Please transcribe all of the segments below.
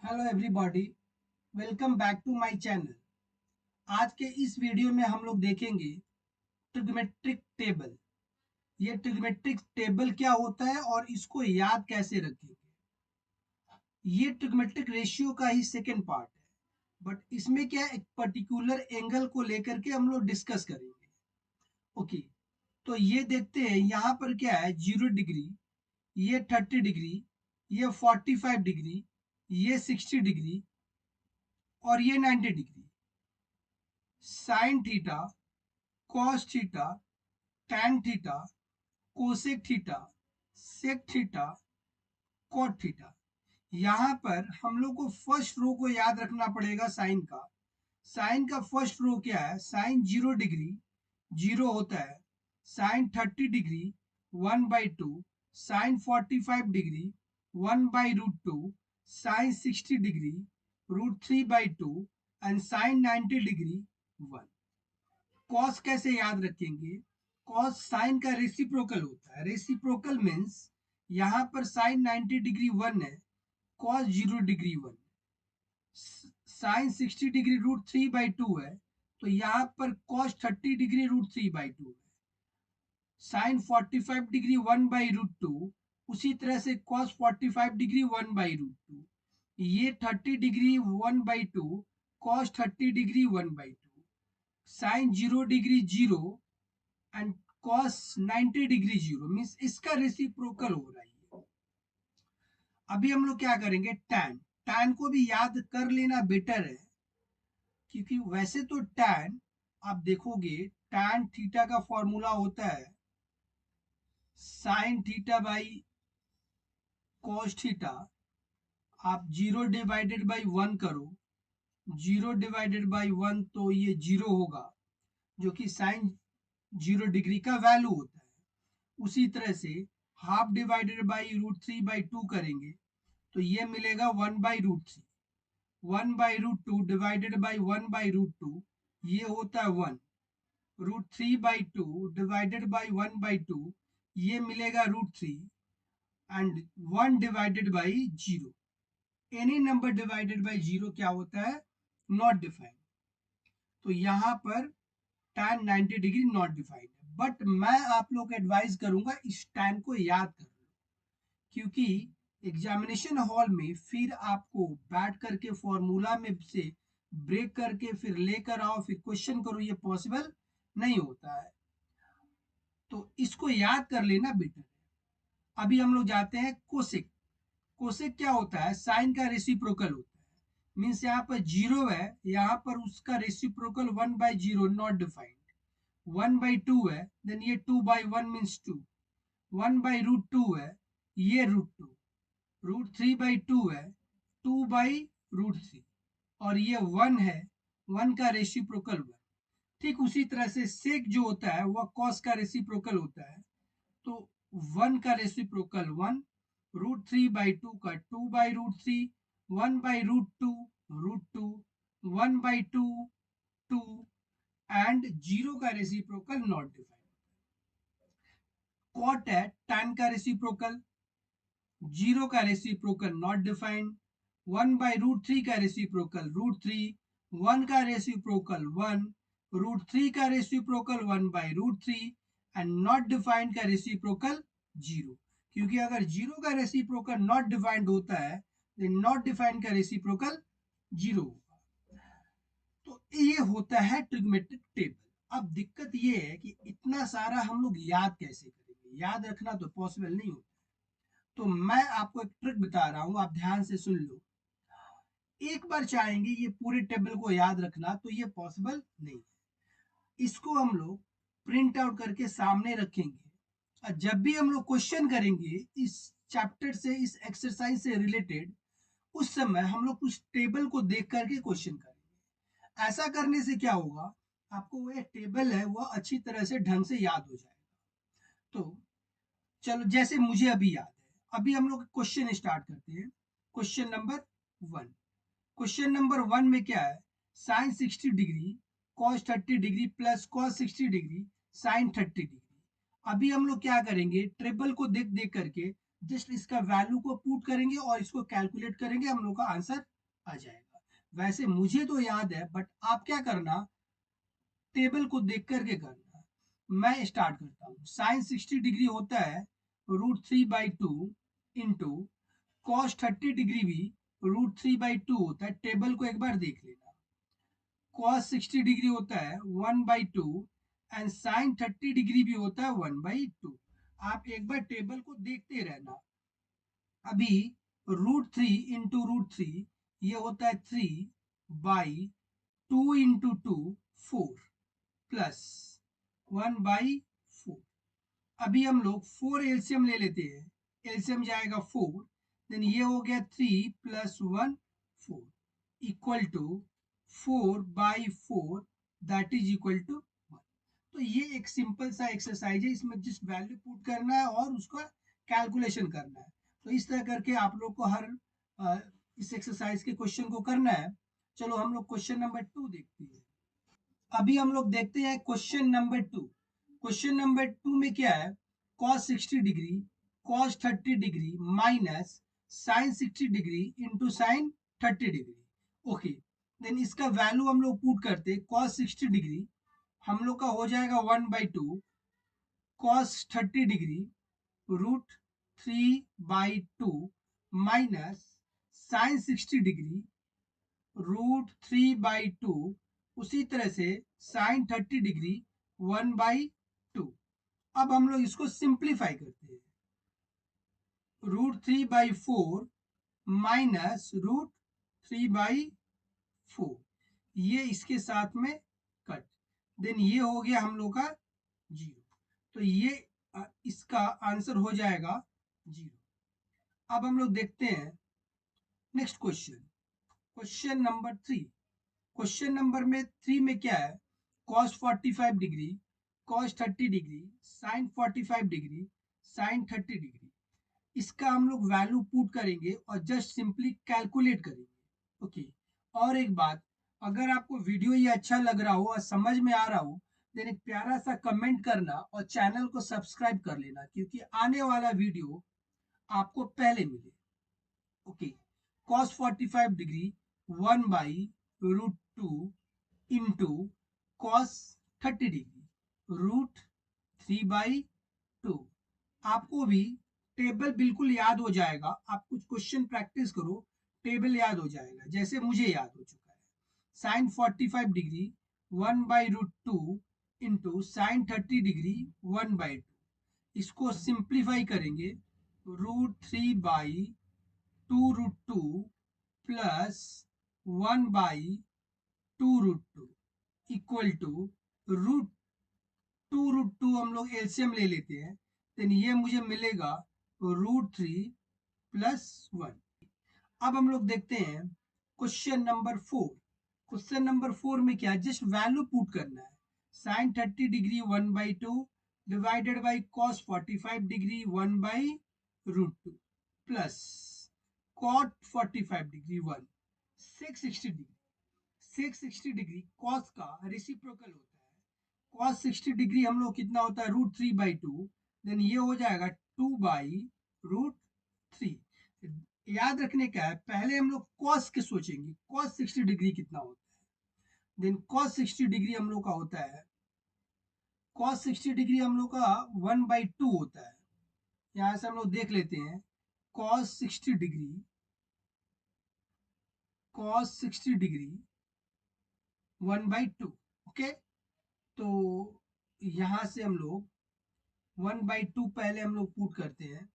Hello everybody, welcome back to my channel. आज के इस वीडियो में हम लोग देखेंगे ट्रिग्मेट्रिक टेबल। ये ट्रिग्मेट्रिक टेबल क्या होता है और इसको याद कैसे रखेंगे। ये ट्रिग्मेट्रिक रेशियो का ही सेकेंड पार्ट है, बट इसमें क्या है, एक पर्टिकुलर एंगल को लेकर के हम लोग डिस्कस करेंगे। ओके, तो ये देखते हैं यहाँ पर क्या है, 0 डिग्री, ये 30 डिग्री, ये 45 डिग्री, ये 60 डिग्री और ये 90 degree. Sine theta, cos theta, tan theta, cosec theta, sec theta, cot theta. यहाँ पर हम लोग को फर्स्ट रो को याद रखना पड़ेगा साइन का। साइन का फर्स्ट रो क्या है, साइन 0 डिग्री 0 होता है, sine 30 degree 1/2, sine 45 degree 1/√2, sine 60 degree √3/2 and sine 90 degree 1। Cos कैसे याद रखेंगे, कॉस साइन का रेसिप्रोकल होता है। रेसिप्रोकल मीन्स यहाँ पर साइन 90 डिग्री 1 है, कॉस 0 डिग्री 1। साइन 60 डिग्री √3/2 है, तो यहाँ पर कॉस 30 डिग्री √3/2 है। साइन 45 डिग्री 1/√2, उसी तरह से कॉस 45 डिग्री 1/√2। ये 30 degree 1/2, cos 30 degree 1/2। Sine 0 degree 0 and cos 90 degree 0 means इसका रेसिप्रोकल हो रहा है। अभी हम लोग क्या करेंगे, टैन। टैन को भी याद कर लेना बेटर है, क्योंकि वैसे तो टैन आप देखोगे, टैन थीटा का फॉर्मूला होता है sine theta by cos theta. आप 0/1 करो, 0/1 तो ये 0 होगा, जो कि साइन 0 डिग्री का वैल्यू होता है। उसी तरह से हाफ डिवाइडेड बाई √3/2 करेंगे तो ये मिलेगा 1/√3। 1/√2 डिवाइडेड बाई 1/√2, ये होता है 1। √3/2 डिवाइडेड बाई 1/2, ये मिलेगा √3। And 1 divided by 0, any number divided by 0 क्या होता है, नॉट डिफाइंड। तो यहाँ पर tan 90 डिग्री नॉट डिफाइंड है, बट मैं आप लोग को एडवाइस करूंगा इस tan को याद कर लो, क्योंकि एग्जामिनेशन हॉल में फिर आपको बैठ करके फॉर्मूला में से ब्रेक करके फिर लेकर आओ फिर क्वेश्चन करो, ये पॉसिबल नहीं होता है। तो इसको याद कर लेना बेटर है। अभी हम लोग जाते हैं कोसेक। कोसेक क्या होता है, साइन का रेसिप्रोकल होता है। मीन्स यहाँ पर 0 है, यहाँ पर उसका रेसिप्रोकल 1/0 नॉट डिफाइंड। 1/2 है, देन ये 2/1 मीन्स 2। 1/√2 है, ये √2। √3/2 है, 2/√3। और ये 1 है, 1 का रेसिप्रोकल 1। ठीक उसी तरह से सेक जो होता है वह कॉस का रेसिप्रोकल होता है, तो 1 का रेसिप्रोकल 1, √3/2 का 2/√3, 1/√2 √2, 1/2 2 एंड 0 का रेसिप्रोकल नॉट डिफाइंड। कॉट है tan का रेसिप्रोकल, 0 का रेसिप्रोकल नॉट डिफाइंड, 1/√3 का रेसिप्रोकल √3, 1 का रेसिप्रोकल 1, √3 का रेसिप्रोकल 1/√3 एंड नॉट डिफाइंड का रेसिप्रोकल 0। क्योंकि अगर 0 का रेसिप्रोकल नॉट डिफाइंड होता है तो नॉट डिफाइंड का रेसिप्रोकल 0 होगा। तो ये होता है ट्रिग्मेट्रिक टेबल। अब दिक्कत ये है कि इतना सारा हम लोग याद कैसे करेंगे, याद रखना तो पॉसिबल नहीं होता। तो मैं आपको एक ट्रिक बता रहा हूं, आप ध्यान से सुन लो। एक बार चाहेंगे ये पूरे टेबल को याद रखना तो ये पॉसिबल नहीं है। इसको हम लोग प्रिंट आउट करके सामने रखेंगे, और जब भी हम लोग क्वेश्चन करेंगे इस चैप्टर से, इस एक्सरसाइज से रिलेटेड, उस समय हम लोग उस टेबल को देख करके क्वेश्चन करेंगे। ऐसा करने से क्या होगा, आपको वो टेबल है वह अच्छी तरह से ढंग से याद हो जाएगा। तो चलो, जैसे मुझे अभी याद है, अभी हम लोग क्वेश्चन स्टार्ट करते हैं। Question number 1। क्वेश्चन नंबर 1 में क्या है, sine 60 degree cos 30 degree plus cos 60 degree sine 30 degree. अभी हम लोग क्या करेंगे, ट्रिपल को देख देख करके जस्ट इसका वैल्यू को पुट करेंगे और इसको कैलकुलेट करेंगे, हम लोग का आंसर आ जाएगा। वैसे मुझे तो याद है, बट आप क्या करना, टेबल को देख करके करना। मैं स्टार्ट करता हूँ। साइन 60 डिग्री होता है √3/2 इंटू कॉस 30 डिग्री भी √3/2 होता है। टेबल को एक बार देख लेना। कॉस 60 डिग्री होता है 1/2 एंड साइन 30 डिग्री भी होता है 1/2। आप एक बार टेबल को देखते रहना। अभी √3 इंटू √3 ये होता है 3/2 इंटू 2 4 प्लस 1/4। अभी हम लोग 4 एलसीएम ले लेते हैं। एलसीएम जाएगा 4, देन ये हो गया 3 plus 1 4 equal to 4/4 that is equal to 1। तो ये एक सिंपल सा एक्सरसाइज है, इसमें जिस वैल्यू पुट करना है और उसका कैलकुलेशन करना है। तो इस तरह करके आप लोग को हर इस एक्सरसाइज के क्वेश्चन को करना है। चलो हम लोग क्वेश्चन नंबर 2 देखते हैं। अभी हम लोग देखते हैं क्वेश्चन नंबर 2। क्वेश्चन नंबर 2 में क्या है, cos 60 degree cos 30 degree minus sin 60 degree into sine 30 degree. Okay, then इसका वैल्यू हम लोग पुट करते हैं। cos 60 डिग्री हम लोग का हो जाएगा 1/2 cos 30 degree √3/2 minus sin 60 degree √3/2, उसी तरह से sin 30 डिग्री 1/2। अब हम लोग इसको सिंप्लीफाई करते हैं। √3/4 माइनस √3/4, ये इसके साथ में कट, देन ये हो गया हम लोग का 0। तो ये इसका आंसर हो जाएगा 0। अब हम लोग देखते हैं next question, question number 3। Question number में 3 में क्या है, cos 45 degree cos 30 degree sin 45 degree sin 30 degree. इसका हम लोग वैल्यू पुट करेंगे और जस्ट सिंपली कैलकुलेट करेंगे। ओके, और एक बात, अगर आपको वीडियो ये अच्छा लग रहा हो और समझ में आ रहा हो, देन एक प्यारा सा कमेंट करना और चैनल को सब्सक्राइब कर लेना, क्योंकि आने वाला वीडियो आपको पहले मिले। Okay, cos 45 degree 1/√2 into cos 30 degree √3/2। आपको भी टेबल बिल्कुल याद हो जाएगा। आप कुछ क्वेश्चन प्रैक्टिस करो, टेबल याद हो जाएगा, जैसे मुझे याद हो चुका है। Sine 45 degree 1/√2 into sine 30 degree 1/2। इसको सिंप्लीफाई करेंगे, √3/2√2 प्लस 1/2√2 इक्वल टू √2 हम लोग एलसीएम ले लेते हैं, देन ये मुझे मिलेगा √3 प्लस 1। अब हम लोग देखते हैं क्वेश्चन नंबर 4। क्वेश्चन नंबर 4 में क्या है, जस्ट वैल्यू पुट करना है। Sine 30 degree 1/2 divided by cos 45 degree 1/√2 plus cot 45 degree 1 660 degree. 660 degree cos का रेसिप्रोकल होता है। cos 60 डिग्री हम लोग कितना होता है, √3/2, देन ये हो जाएगा 2/√3। याद रखने का है, पहले हम लोग cos के सोचेंगे, cos 60 डिग्री कितना होता है, देन cos 60 डिग्री हम लोग का होता है, cos 60 डिग्री हम लोग का 1/2 होता है। यहां से हम लोग देख लेते हैं, cos 60 डिग्री 1/2। ओके, तो यहां से हम लोग 1/2 पहले हम लोग पुट करते हैं।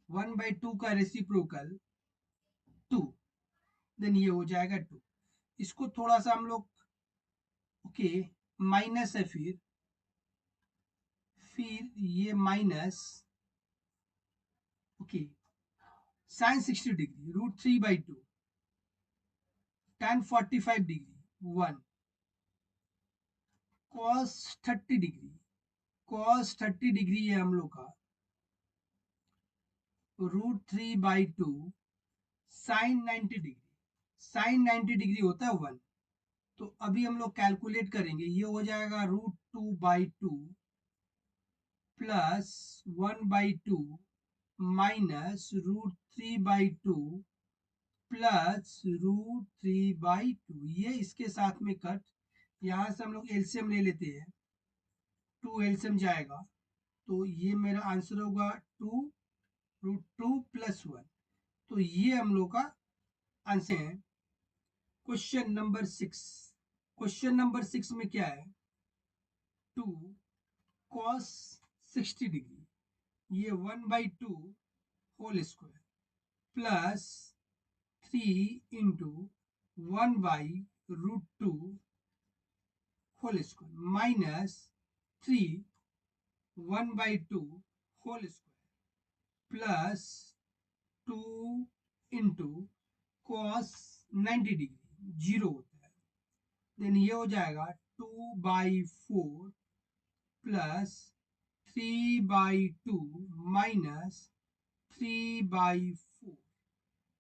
1/2 का रेसिप्रोकल 2, देन ये हो जाएगा 2। इसको थोड़ा सा हम लोग ओके माइनस है, फिर ये minus. Okay, sine 60 degree √3/2 tan 45 degree 1 cos 30 degree है हम लोग का √3/2 साइन 90 डिग्री। साइन 90 डिग्री होता है 1। तो अभी हम लोग कैलकुलेट करेंगे, ये हो जाएगा √2/2 प्लस 1/2 माइनस √3/2 प्लस √3/2। ये इसके साथ में कट, यहाँ से हम लोग एलसीएम ले लेते हैं, 2 एलसीएम जाएगा तो ये मेरा आंसर होगा 2√2 प्लस 1। तो ये हम लोग का आंसर है। Question number 6। क्वेश्चन नंबर 6 में क्या है, 2 cos 60 डिग्री, ये 1/2 whole square plus 3 into 1/√2 whole square minus 3 1/2 whole square plus 2 into cos 90 degree, zero होता है। देन ये हो जाएगा 2/4 प्लस 3/2 माइनस 3/4।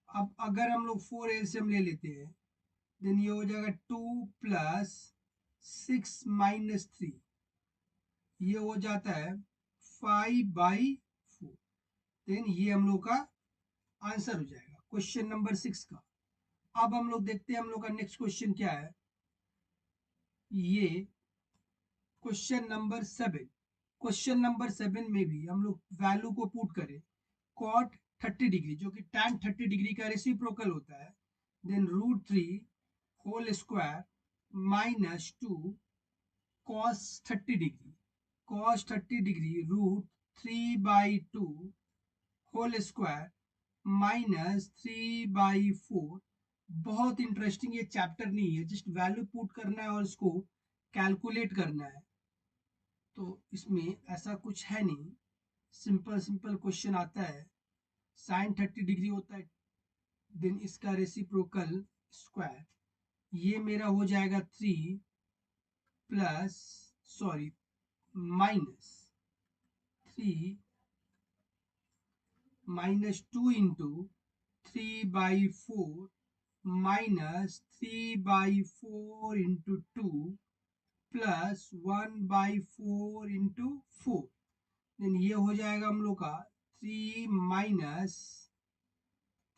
अब अगर हम लोग 4 एलसीएम ले लेते हैं, देन ये हो जाएगा 2 प्लस 6 माइनस 3, ये हो जाता है 5/4। देन ये हम लोग का आंसर हो जाएगा क्वेश्चन नंबर 6 का। अब हम लोग देखते हैं हम लोग का नेक्स्ट क्वेश्चन क्या है, ये क्वेश्चन नंबर 7। क्वेश्चन नंबर 7 में भी हम लोग वैल्यू को पुट करें, कॉट 30 डिग्री जो कि tan 30 डिग्री का रेसिप्रोकल होता है, then √3 whole square minus 2 cos 30 degree, cos 30 degree √3/2 whole square minus 3/4। बहुत इंटरेस्टिंग, ये चैप्टर नहीं है, जस्ट वैल्यू पुट करना है और इसको कैलकुलेट करना है। तो इसमें ऐसा कुछ है नहीं, सिंपल सिंपल क्वेश्चन आता है। sin 30 डिग्री होता है, देन इसका रेसिप्रोकल स्क्वायर, ये मेरा हो जाएगा 3 plus sorry minus 3 minus 2 into 3/4 minus 3/4 into 2 plus 1/4 into 4। Then ये हो जाएगा हम लोग का 3 माइनस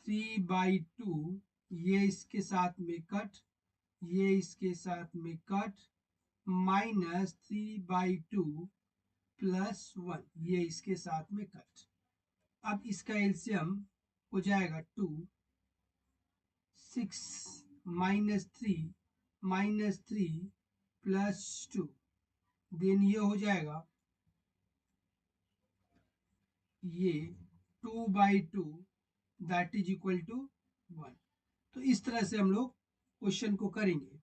3/2, ये इसके साथ में कट, ये इसके साथ में कट, माइनस 3/2 प्लस 1, ये इसके साथ में कट। अब इसका एलसीएम हो जाएगा 2, 6 माइनस 3 प्लस 2, देन ये हो जाएगा ये 2/2 दैट इज इक्वल टू 1। तो इस तरह से हम लोग क्वेश्चन को करेंगे।